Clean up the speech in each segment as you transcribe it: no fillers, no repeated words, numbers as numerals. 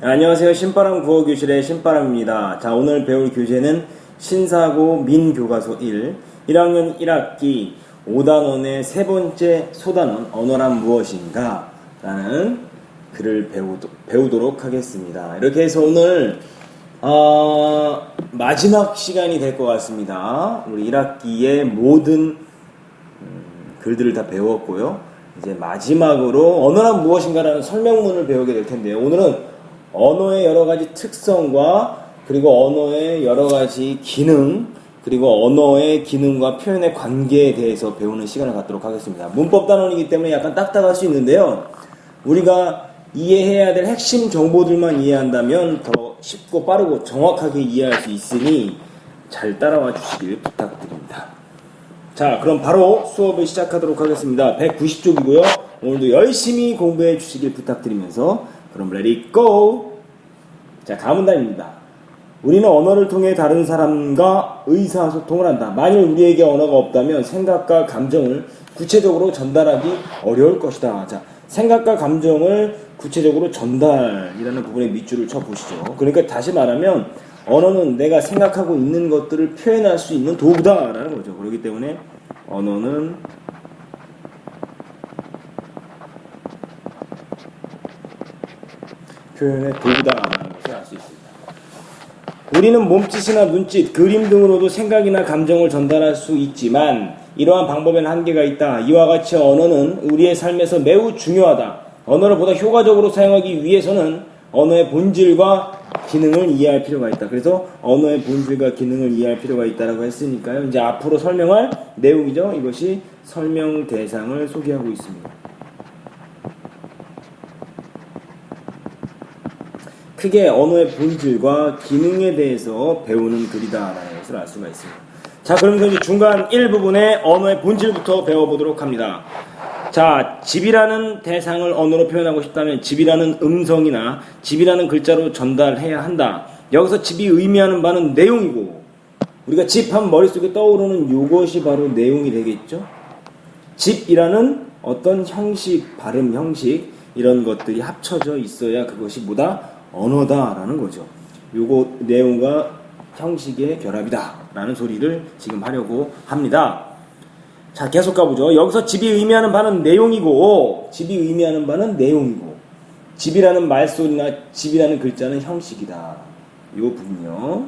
안녕하세요. 신바람 국어교실의 신바람입니다. 자, 오늘 배울 교재는 신사고 민교과서 1학년 1학기 5단원의 세 번째 소단원 언어란 무엇인가 라는 글을 배우도록 하겠습니다. 이렇게 해서 오늘 마지막 시간이 될 것 같습니다. 우리 1학기의 모든 글들을 다 배웠고요. 이제 마지막으로 언어란 무엇인가라는 설명문을 배우게 될 텐데요. 오늘은 언어의 여러 가지 특성과 그리고 언어의 여러 가지 기능, 그리고 언어의 기능과 표현의 관계에 대해서 배우는 시간을 갖도록 하겠습니다. 문법 단원이기 때문에 약간 딱딱할 수 있는데요. 우리가 이해해야 될 핵심 정보들만 이해한다면 더 쉽고 빠르고 정확하게 이해할 수 있으니 잘 따라와 주시길 부탁드립니다. 자, 그럼 바로 수업을 시작하도록 하겠습니다. 190쪽이고요. 오늘도 열심히 공부해 주시길 부탁드리면서 그럼 let it go! 자, 가문단입니다. 우리는 언어를 통해 다른 사람과 의사소통을 한다. 만일 우리에게 언어가 없다면 생각과 감정을 구체적으로 전달하기 어려울 것이다. 자, 생각과 감정을 구체적으로 전달이라는 부분에 밑줄을 쳐보시죠. 그러니까 다시 말하면 언어는 내가 생각하고 있는 것들을 표현할 수 있는 도구다라는 거죠. 그렇기 때문에 언어는 표현의 도구다라는 것을 알 수 있습니다. 우리는 몸짓이나 눈짓, 그림 등으로도 생각이나 감정을 전달할 수 있지만 이러한 방법에는 한계가 있다. 이와 같이 언어는 우리의 삶에서 매우 중요하다. 언어를 보다 효과적으로 사용하기 위해서는 언어의 본질과 기능을 이해할 필요가 있다. 그래서 언어의 본질과 기능을 이해할 필요가 있다라고 했으니까요. 이제 앞으로 설명할 내용이죠. 이것이 설명 대상을 소개하고 있습니다. 크게 언어의 본질과 기능에 대해서 배우는 글이다라는 것을 알 수가 있습니다. 자, 그러면서 이제 중간 1부분의 언어의 본질부터 배워보도록 합니다. 자, 집이라는 대상을 언어로 표현하고 싶다면 집이라는 음성이나 집이라는 글자로 전달해야 한다. 여기서 집이 의미하는 바는 내용이고, 우리가 집 하면 머릿속에 떠오르는 이것이 바로 내용이 되겠죠. 집이라는 어떤 형식, 발음 형식 이런 것들이 합쳐져 있어야 그것이 뭐다? 언어다라는 거죠. 요거 내용과 형식의 결합이다라는 소리를 지금 하려고 합니다. 자, 계속 가보죠. 여기서 집이 의미하는 바는 내용이고, 집이 의미하는 바는 내용이고, 집이라는 말소리나 집이라는 글자는 형식이다. 이 부분요.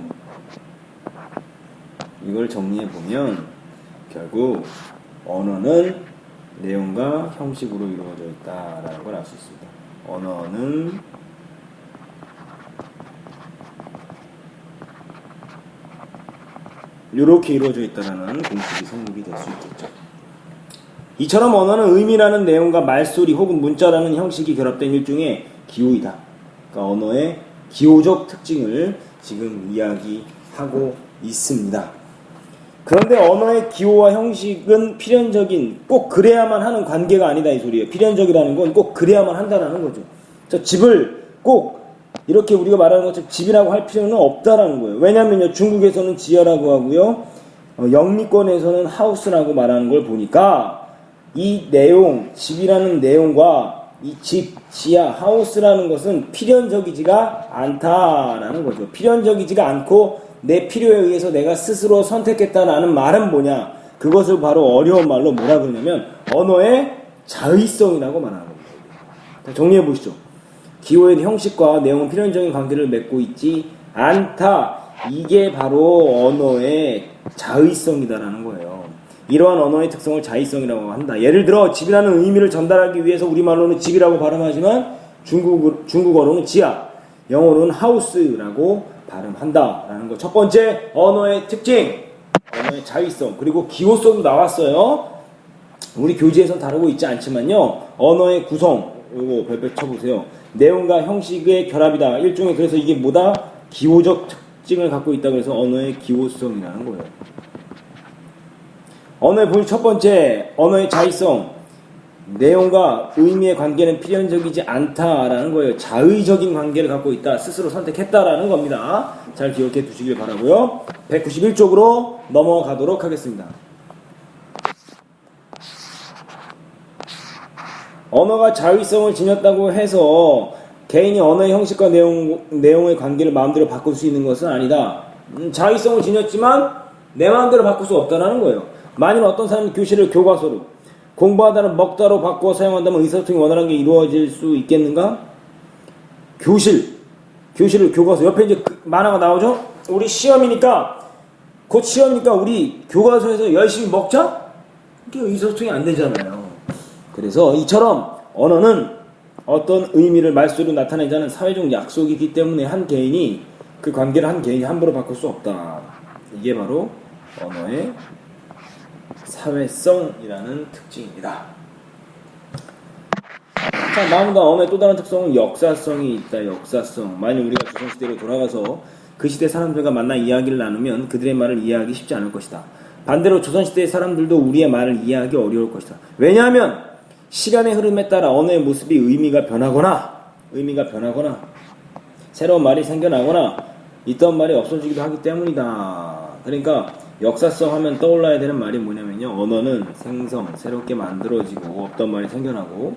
이걸 정리해보면 결국 언어는 내용과 형식으로 이루어져 있다라는 걸 알 수 있습니다. 언어는 이렇게 이루어져 있다는 공식이 성립이 될 수 있겠죠. 이처럼 언어는 의미라는 내용과 말소리 혹은 문자라는 형식이 결합된 일종의 기호이다. 그러니까 언어의 기호적 특징을 지금 이야기하고 있습니다. 그런데 언어의 기호와 형식은 필연적인, 꼭 그래야만 하는 관계가 아니다 이 소리예요. 필연적이라는 건 꼭 그래야만 한다는 거죠. 저 집을 꼭 이렇게 우리가 말하는 것처럼 집이라고 할 필요는 없다라는 거예요. 왜냐면요, 중국에서는 지하라고 하고요, 영미권에서는 하우스라고 말하는 걸 보니까 이 내용, 집이라는 내용과 이 집, 지하, 하우스라는 것은 필연적이지가 않다라는 거죠. 필연적이지가 않고 내 필요에 의해서 내가 스스로 선택했다라는 말은 뭐냐? 그것을 바로 어려운 말로 뭐라 그러냐면 언어의 자의성이라고 말하는 겁니다. 정리해 보시죠. 기호의 형식과 내용은 필연적인 관계를 맺고 있지 않다. 이게 바로 언어의 자의성이다라는 거예요. 이러한 언어의 특성을 자의성이라고 한다. 예를 들어 집이라는 의미를 전달하기 위해서 우리말로는 집이라고 발음하지만 중국어로는 지하, 영어로는 하우스라고 발음한다라는 거. 첫 번째, 언어의 특징, 언어의 자의성, 그리고 기호성도 나왔어요. 우리 교재에서는 다루고 있지 않지만요, 언어의 구성, 이거 별표 쳐보세요. 내용과 형식의 결합이다. 일종의, 그래서 이게 뭐다? 기호적 특징을 갖고 있다. 그래서 언어의 기호성이라는 거예요. 언어의 본질 첫 번째, 언어의 자의성. 내용과 의미의 관계는 필연적이지 않다라는 거예요. 자의적인 관계를 갖고 있다. 스스로 선택했다라는 겁니다. 잘 기억해 두시길 바라고요. 191쪽으로 넘어가도록 하겠습니다. 언어가 자의성을 지녔다고 해서 개인이 언어의 형식과 내용의 관계를 마음대로 바꿀 수 있는 것은 아니다. 자의성을 지녔지만 내 마음대로 바꿀 수 없다는 거예요. 만일 어떤 사람이 교실을 교과서로, 공부하다를 먹다로 바꾸어 사용한다면 의사소통이 원활하게 이루어질 수 있겠는가? 교실을 교과서, 옆에 이제 만화가 나오죠? 우리 시험이니까, 곧 시험이니까 우리 교과서에서 열심히 먹자? 이게 의사소통이 안 되잖아요. 그래서 이처럼 언어는 어떤 의미를 말소리로 나타내자는 사회적 약속이기 때문에 한 개인이 그 관계를 한 개인이 함부로 바꿀 수 없다. 이게 바로 언어의 사회성이라는 특징입니다. 자, 다음으로 언어의 또 다른 특성은 역사성이 있다. 역사성. 만약 우리가 조선시대로 돌아가서 그 시대 사람들과 만나 이야기를 나누면 그들의 말을 이해하기 쉽지 않을 것이다. 반대로 조선시대의 사람들도 우리의 말을 이해하기 어려울 것이다. 왜냐하면 시간의 흐름에 따라 언어의 모습이 의미가 변하거나 새로운 말이 생겨나거나 있던 말이 없어지기도 하기 때문이다. 그러니까 역사성 하면 떠올라야 되는 말이 뭐냐면요. 언어는 생성, 새롭게 만들어지고 없던 말이 생겨나고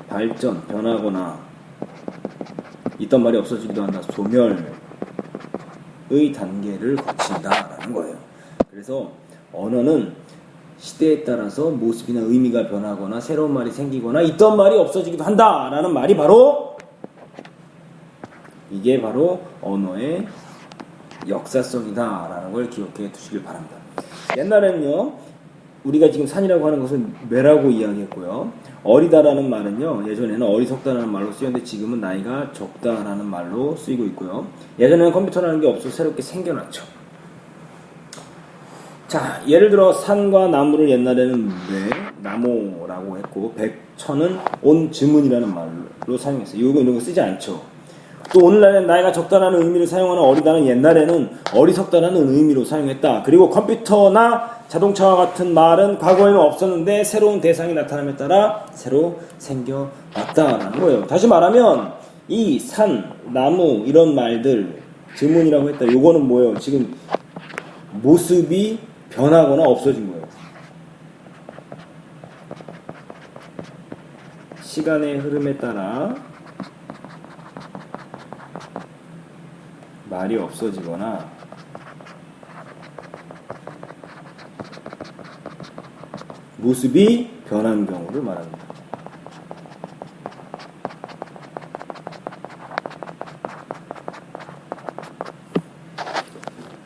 발전, 변하거나 있던 말이 없어지기도 한다. 소멸의 단계를 거친다라는 거예요. 그래서 언어는 시대에 따라서 모습이나 의미가 변하거나 새로운 말이 생기거나 있던 말이 없어지기도 한다라는 말이 이게 바로 언어의 역사성이다라는 걸 기억해 두시길 바랍니다. 옛날에는요, 우리가 지금 산이라고 하는 것은 뇌라고 이야기했고요. 어리다라는 말은요, 예전에는 어리석다라는 말로 쓰였는데 지금은 나이가 적다라는 말로 쓰이고 있고요. 예전에는 컴퓨터라는 게 없어서 새롭게 생겨났죠. 자, 예를 들어 산과 나무를 옛날에는 나무라고 했고 백천은 온즈문이라는 말로 사용했어요. 이런 거 쓰지 않죠. 또 오늘날엔 나이가 적다라는 의미를 사용하는 어리다는 옛날에는 어리석다라는 의미로 사용했다. 그리고 컴퓨터나 자동차와 같은 말은 과거에는 없었는데 새로운 대상이 나타남에 따라 새로 생겨났다라는 거예요. 다시 말하면 이 산, 나무 이런 말들 즈문이라고 했다. 요거는 뭐예요? 지금 모습이 변하거나 없어진 거예요. 시간의 흐름에 따라 말이 없어지거나 모습이 변한 경우를 말합니다.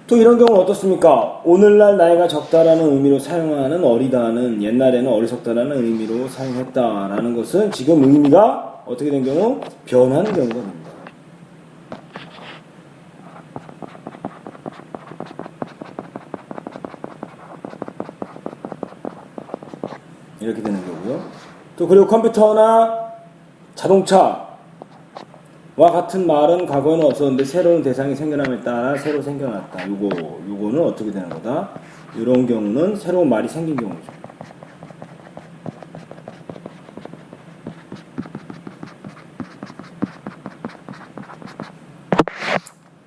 또 이런 경우는 어떻습니까? 오늘날 나이가 적다라는 의미로 사용하는 어리다는 옛날에는 어리석다라는 의미로 사용했다라는 것은 지금 의미가 어떻게 된 경우? 변한 경우가 됩니다. 이렇게 되는 거고요. 또 그리고 컴퓨터나 자동차와 같은 말은 과거에는 없었는데 새로운 대상이 생겨남에 따라 새로 생겨났다. 요거는 어떻게 되는 거다? 이런 경우는 새로운 말이 생긴 경우죠.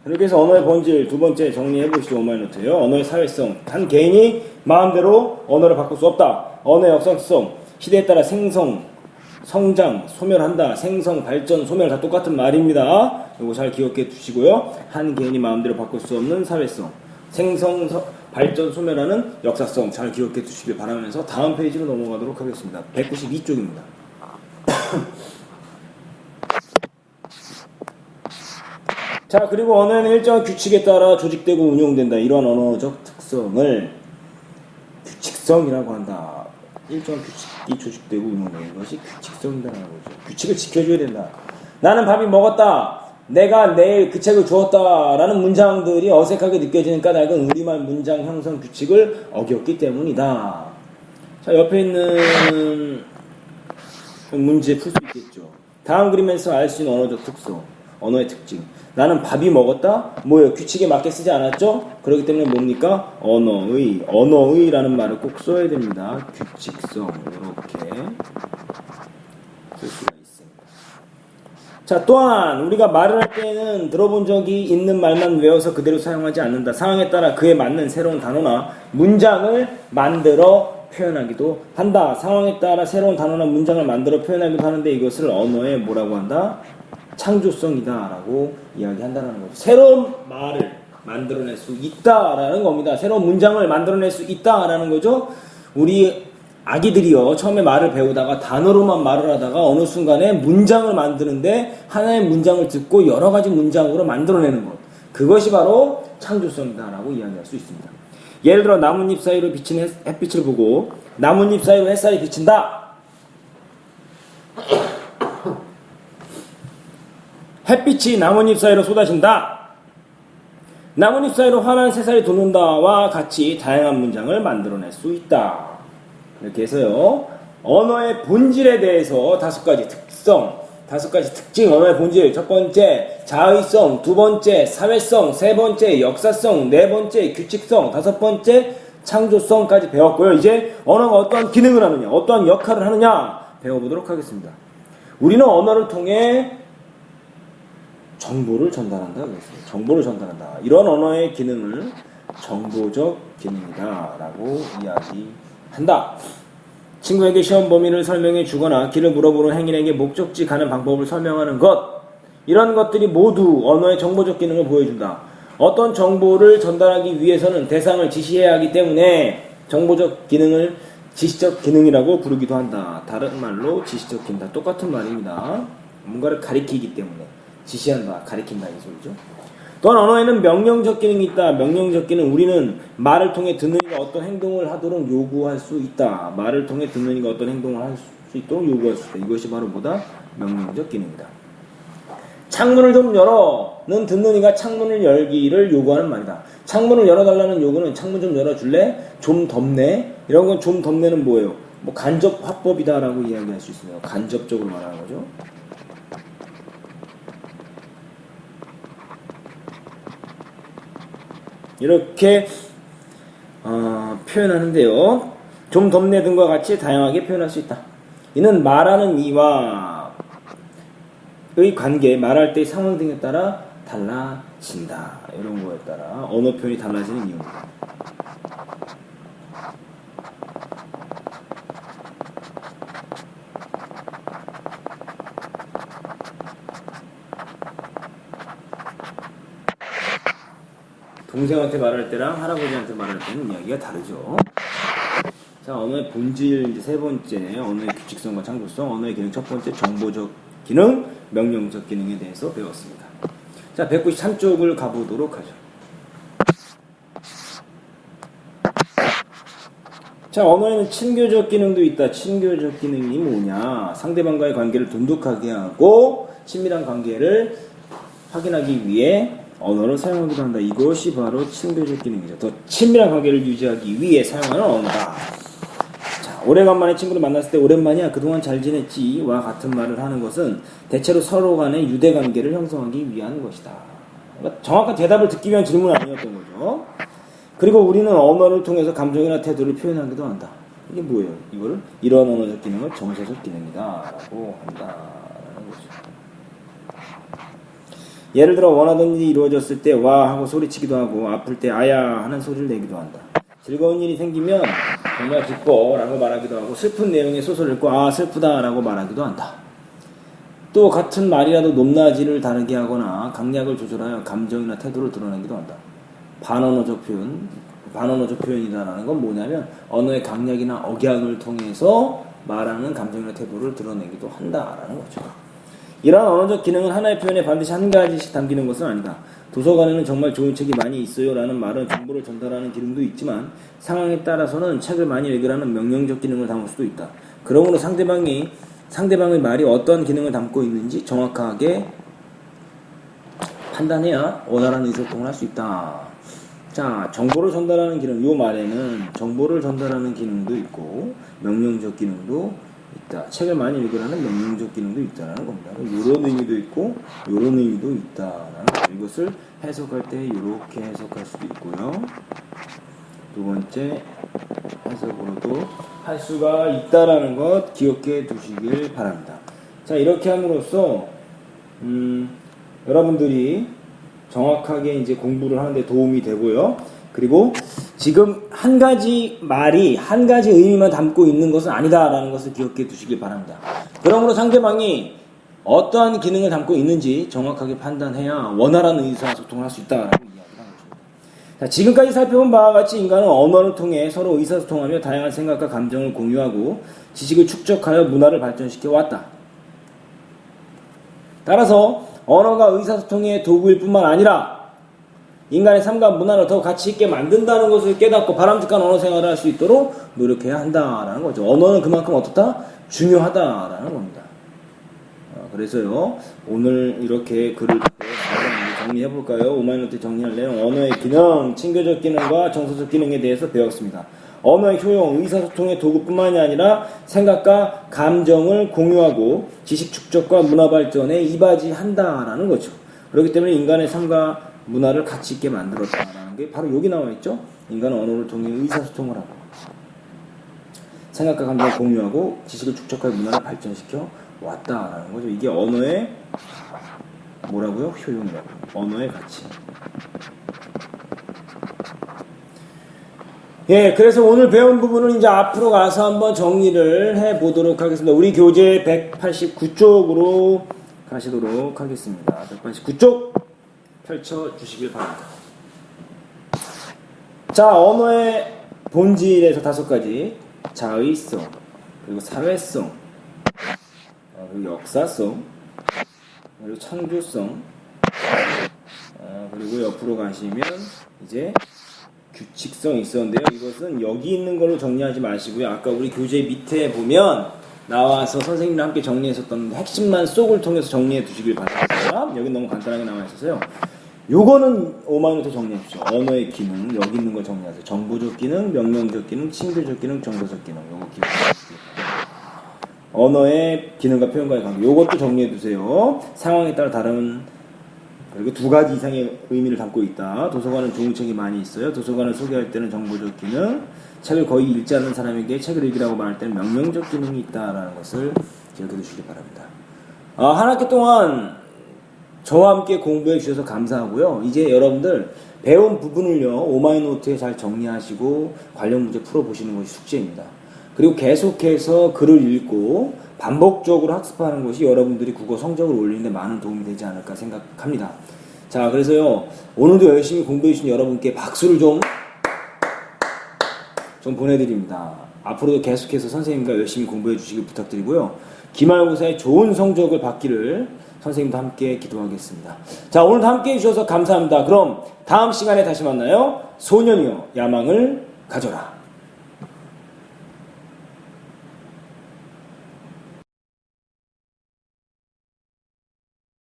이렇게 해서 언어의 본질 두 번째 정리해 보시죠. 오마이노트예요. 언어의 사회성. 한 개인이 마음대로 언어를 바꿀 수 없다. 언어의 역사성. 시대에 따라 생성, 성장, 소멸한다. 생성, 발전, 소멸 다 똑같은 말입니다. 이거 잘 기억해 두시고요. 한 개인이 마음대로 바꿀 수 없는 사회성. 생성, 발전, 소멸하는 역사성 잘 기억해 두시길 바라면서 다음 페이지로 넘어가도록 하겠습니다. 192쪽입니다. 자, 그리고 언어는 일정한 규칙에 따라 조직되고 운용된다. 이러한 언어적 특성을 규칙성이라고 한다. 일정한 규칙이 조직되고 운용되는 것이 규칙성이라는 거죠. 규칙을 지켜줘야 된다. 나는 밥이 먹었다. 내가 내일 그 책을 주었다. 라는 문장들이 어색하게 느껴지는 까닭은 우리말 문장 형성 규칙을 어겼기 때문이다. 자, 옆에 있는 문제 풀 수 있겠죠. 다음 그림에서 알 수 있는 언어적 특성, 언어의 특징. 나는 밥이 먹었다? 뭐예요? 규칙에 맞게 쓰지 않았죠? 그렇기 때문에 뭡니까? 언어의라는 말을 꼭 써야 됩니다. 규칙성, 이렇게 쓸 수가 있습니다. 자, 또한 우리가 말을 할 때는 들어본 적이 있는 말만 외워서 그대로 사용하지 않는다. 상황에 따라 그에 맞는 새로운 단어나 문장을 만들어 표현하기도 한다. 상황에 따라 새로운 단어나 문장을 만들어 표현하기도 하는데 이것을 언어의 뭐라고 한다? 창조성이다라고 이야기한다는 거죠. 새로운 말을 만들어낼 수 있다라는 겁니다. 새로운 문장을 만들어낼 수 있다라는 거죠. 우리 아기들이요, 처음에 말을 배우다가 단어로만 말을 하다가 어느 순간에 문장을 만드는데 하나의 문장을 듣고 여러 가지 문장으로 만들어내는 것, 그것이 바로 창조성이다라고 이야기할 수 있습니다. 예를 들어 나뭇잎 사이로 비치는 햇빛을 보고 나뭇잎 사이로 햇살이 비친다. 햇빛이 나뭇잎 사이로 쏟아진다. 나뭇잎 사이로 환한 새살이 돋는다와 같이 다양한 문장을 만들어낼 수 있다. 이렇게 해서요, 언어의 본질에 대해서 5가지 특성, 5가지 특징, 언어의 본질. 첫 번째, 자의성. 두 번째, 사회성. 세 번째, 역사성. 네 번째, 규칙성. 5번째, 창조성까지 배웠고요. 이제 언어가 어떠한 기능을 하느냐, 어떠한 역할을 하느냐 배워보도록 하겠습니다. 우리는 언어를 통해 정보를 전달한다 그랬어요. 정보를 전달한다. 이런 언어의 기능을 정보적 기능이다 라고 이야기한다. 친구에게 시험 범위를 설명해 주거나 길을 물어보는 행인에게 목적지 가는 방법을 설명하는 것, 이런 것들이 모두 언어의 정보적 기능을 보여준다. 어떤 정보를 전달하기 위해서는 대상을 지시해야 하기 때문에 정보적 기능을 지시적 기능이라고 부르기도 한다. 다른 말로 지시적 기능, 다 똑같은 말입니다. 뭔가를 가리키기 때문에 지시한다, 가리킨다 이 소리죠. 또한 언어에는 명령적 기능이 있다. 명령적 기능, 우리는 말을 통해 듣는 이가 어떤 행동을 하도록 요구할 수 있다. 말을 통해 듣는 이가 어떤 행동을 할 수 있도록 요구할 수 있다. 이것이 바로 뭐다? 명령적 기능이다. 창문을 좀 열어는 듣는 이가 창문을 열기를 요구하는 말이다. 창문을 열어달라는 요구는 창문 좀 열어줄래? 좀 덥네? 이런 건 좀 덥네는 뭐예요? 뭐 간접 화법이다라고 이야기할 수 있어요. 간접적으로 말하는 거죠. 이렇게 표현하는데요. 좀 덥네 등과 같이 다양하게 표현할 수 있다. 이는 말하는 이와의 관계, 말할 때의 상황 등에 따라 달라진다. 이런 거에 따라 언어 표현이 달라지는 이유입니다. 동생한테 말할 때랑 할아버지한테 말할 때는 이야기가 다르죠. 자, 언어의 본질 이제 세 번째, 언어의 규칙성과 창조성, 언어의 기능 첫 번째, 정보적 기능, 명령적 기능에 대해서 배웠습니다. 자, 193쪽을 가보도록 하죠. 자, 언어에는 친교적 기능도 있다. 친교적 기능이 뭐냐? 상대방과의 관계를 돈독하게 하고 친밀한 관계를 확인하기 위해 언어를 사용하기도 한다. 이것이 바로 친교적 기능이죠. 더 친밀한 관계를 유지하기 위해 사용하는 언어다. 자, 오래간만에 친구를 만났을 때 오랜만이야, 그동안 잘 지냈지와 같은 말을 하는 것은 대체로 서로 간의 유대관계를 형성하기 위한 것이다. 그러니까 정확한 대답을 듣기 위한 질문은 아니었던 거죠. 그리고 우리는 언어를 통해서 감정이나 태도를 표현하기도 한다. 이게 뭐예요? 이거를 이러한 언어적 기능을 정서적 기능이다 라고 한다라는 거죠. 예를 들어 원하던 일이 이루어졌을 때 와 하고 소리치기도 하고, 아플 때 아야 하는 소리를 내기도 한다. 즐거운 일이 생기면 정말 기뻐 라고 말하기도 하고, 슬픈 내용의 소설을 읽고 아 슬프다 라고 말하기도 한다. 또 같은 말이라도 높낮이를 다르게 하거나 강약을 조절하여 감정이나 태도를 드러내기도 한다. 반언어적 표현이다라는 건 뭐냐면 언어의 강약이나 억양을 통해서 말하는 감정이나 태도를 드러내기도 한다라는 거죠. 이러한 언어적 기능은 하나의 표현에 반드시 한 가지씩 담기는 것은 아니다. 도서관에는 정말 좋은 책이 많이 있어요 라는 말은 정보를 전달하는 기능도 있지만, 상황에 따라서는 책을 많이 읽으라는 명령적 기능을 담을 수도 있다. 그러므로 상대방의 말이 어떤 기능을 담고 있는지 정확하게 판단해야 원활한 의사소통을 할 수 있다. 자, 정보를 전달하는 기능, 이 말에는 정보를 전달하는 기능도 있고 명령적 기능도 있다. 책을 많이 읽으라는 명령적 기능도 있다라는 겁니다. 이런 의미도 있고 이런 의미도 있다라는 거죠. 이것을 해석할 때 이렇게 해석할 수도 있고요. 두 번째 해석으로도 할 수가 있다라는 것 기억해 두시길 바랍니다. 자, 이렇게 함으로써 여러분들이 정확하게 이제 공부를 하는데 도움이 되고요. 그리고 지금 한 가지 말이 한 가지 의미만 담고 있는 것은 아니다라는 것을 기억해 두시길 바랍니다. 그러므로 상대방이 어떠한 기능을 담고 있는지 정확하게 판단해야 원활한 의사소통을 할 수 있다라고 이야기를 한 것입니다. 자, 지금까지 살펴본 바와 같이 인간은 언어를 통해 서로 의사소통하며 다양한 생각과 감정을 공유하고 지식을 축적하여 문화를 발전시켜 왔다. 따라서 언어가 의사소통의 도구일 뿐만 아니라 인간의 삶과 문화를 더 가치 있게 만든다는 것을 깨닫고 바람직한 언어 생활을 할 수 있도록 노력해야 한다라는 거죠. 언어는 그만큼 어떻다? 중요하다라는 겁니다. 그래서요, 오늘 이렇게 글을 정리해볼까요? 오마이노트 정리할 내용, 언어의 기능, 친교적 기능과 정서적 기능에 대해서 배웠습니다. 언어의 효용, 의사소통의 도구뿐만이 아니라 생각과 감정을 공유하고 지식 축적과 문화 발전에 이바지한다라는 거죠. 그렇기 때문에 인간의 삶과 문화를 가치 있게 만들었다라는 게 바로 여기 나와 있죠. 인간은 언어를 통해 의사소통을 하고 생각과 감정을 공유하고 지식을 축적하여 문화를 발전시켜 왔다라는 거죠. 이게 언어의 뭐라고요? 효용이라고. 언어의 가치. 예, 그래서 오늘 배운 부분은 이제 앞으로 가서 한번 정리를 해보도록 하겠습니다. 우리 교재 189쪽으로 가시도록 하겠습니다. 189쪽 펼쳐주시길 바랍니다. 자, 언어의 본질에서 5가지. 자의성, 그리고 사회성, 그리고 역사성, 그리고 창조성, 그리고 옆으로 가시면 이제 규칙성이 있었는데요. 이것은 여기 있는 걸로 정리하지 마시고요. 아까 우리 교재 밑에 보면 나와서 선생님과 함께 정리했었던 핵심만 쏙을 통해서 정리해 두시길 바랍니다. 여기 너무 간단하게 나와 있어서요. 요거는 오마이노트 정리해 주십시오. 언어의 기능, 여기 있는 걸 정리하세요. 정보적 기능, 명령적 기능, 친교적 기능, 정서적 기능. 요거 기억해 주세요. 언어의 기능과 표현과의 관계. 요것도 정리해 두세요. 상황에 따라 다른, 그리고 2가지 이상의 의미를 담고 있다. 도서관은 좋은 책이 많이 있어요. 도서관을 소개할 때는 정보적 기능, 책을 거의 읽지 않는 사람에게 책을 읽으라고 말할 때는 명령적 기능이 있다라는 것을 기억해 두시기 바랍니다. 한 학기 동안 저와 함께 공부해 주셔서 감사하고요. 이제 여러분들 배운 부분을요, 오마이노트에 잘 정리하시고 관련 문제 풀어보시는 것이 숙제입니다. 그리고 계속해서 글을 읽고 반복적으로 학습하는 것이 여러분들이 국어 성적을 올리는데 많은 도움이 되지 않을까 생각합니다. 자, 그래서요, 오늘도 열심히 공부해 주신 여러분께 박수를 좀 보내드립니다. 앞으로도 계속해서 선생님과 열심히 공부해 주시길 부탁드리고요. 기말고사에 좋은 성적을 받기를 선생님도 함께 기도하겠습니다. 자, 오늘도 함께 해주셔서 감사합니다. 그럼 다음 시간에 다시 만나요. 소년이여 야망을 가져라.